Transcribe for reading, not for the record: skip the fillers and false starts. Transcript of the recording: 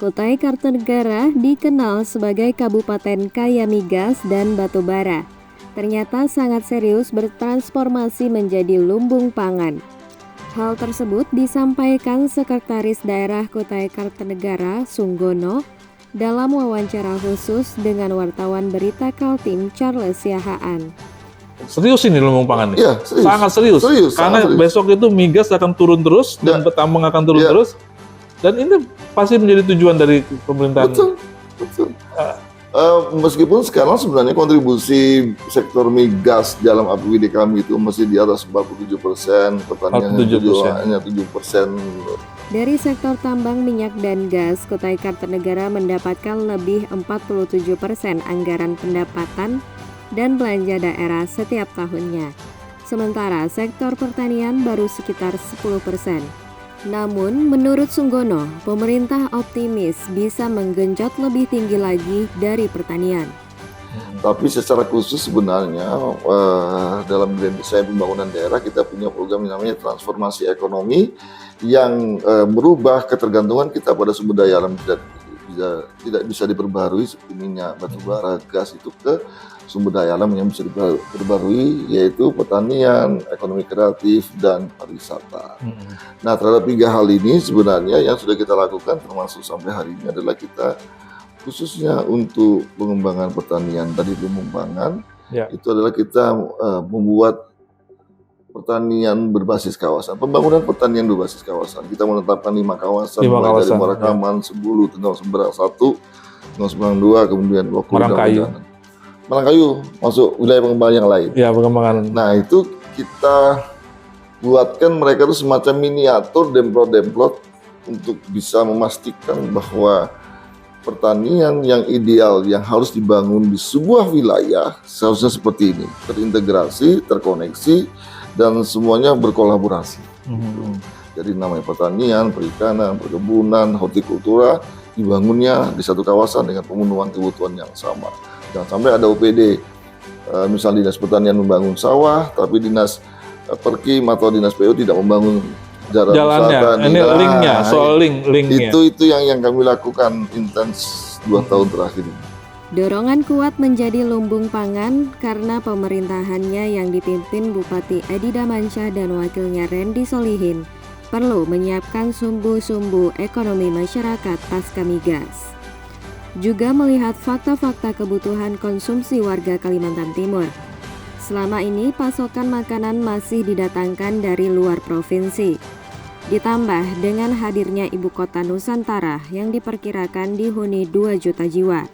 Kutai Kartanegara dikenal sebagai kabupaten kaya migas dan batu bara. Ternyata sangat serius bertransformasi menjadi lumbung pangan. Hal tersebut disampaikan Sekretaris Daerah Kutai Kartanegara, Sunggono, dalam wawancara khusus dengan wartawan berita Kaltim Charles Yahaan. Serius ini lumbung pangan nih? Ya, serius. Sangat serius. Karena serius. besok itu migas akan turun terus dan tambang akan turun terus. Dan ini pasti menjadi tujuan dari pemerintahan. Betul. Meskipun sekarang sebenarnya kontribusi sektor migas dalam APBD kami itu masih di atas 47%, pertanian hanya 7%. Dari sektor tambang minyak dan gas, Kutai Kartanegara mendapatkan lebih 47% anggaran pendapatan dan belanja daerah setiap tahunnya. Sementara sektor pertanian baru sekitar 10%. Namun, menurut Sunggono, pemerintah optimis bisa menggenjot lebih tinggi lagi dari pertanian. Tapi secara khusus sebenarnya dalam desain pembangunan daerah kita punya program yang namanya transformasi ekonomi yang merubah ketergantungan kita pada sumber daya alam tidak bisa diperbarui seperti minyak, batu bara, gas itu ke sumber daya alam yang bisa diperbarui, yaitu pertanian, ekonomi kreatif, dan pariwisata. Nah, terhadap 3 hal ini sebenarnya yang sudah kita lakukan termasuk sampai hari ini adalah kita khususnya untuk pengembangan pertanian tadi lumbung pangan, itu adalah kita membuat pertanian berbasis kawasan, pembangunan pertanian berbasis kawasan. Kita menetapkan 5 kawasan, mulai dari Marakaman, Sebulu, Tegal Seberang 1, Tegal Seberang 2, kemudian Marangkayu masuk wilayah pengembangan yang lain. Ya, pengembangan. Nah, itu kita buatkan mereka itu semacam miniatur demplot-demplot untuk bisa memastikan bahwa pertanian yang ideal yang harus dibangun di sebuah wilayah seharusnya seperti ini, terintegrasi, terkoneksi, dan semuanya berkolaborasi. Jadi namanya pertanian, perikanan, perkebunan, hortikultura dibangunnya di satu kawasan dengan pemenuhan kebutuhan yang sama. Jangan sampai ada OPD, misalnya Dinas Pertanian membangun sawah, tapi Dinas Perkim atau Dinas PU tidak membangun jalannya. Ini linknya, soal linknya. Itu yang kami lakukan intens 2 tahun terakhir ini. Dorongan kuat menjadi lumbung pangan karena pemerintahannya yang dipimpin Bupati Edi Damansyah dan wakilnya Randy Solihin perlu menyiapkan sumbu-sumbu ekonomi masyarakat pasca migas. Juga melihat fakta-fakta kebutuhan konsumsi warga Kalimantan Timur. Selama ini pasokan makanan masih didatangkan dari luar provinsi. Ditambah dengan hadirnya ibu kota Nusantara yang diperkirakan dihuni 2 juta jiwa.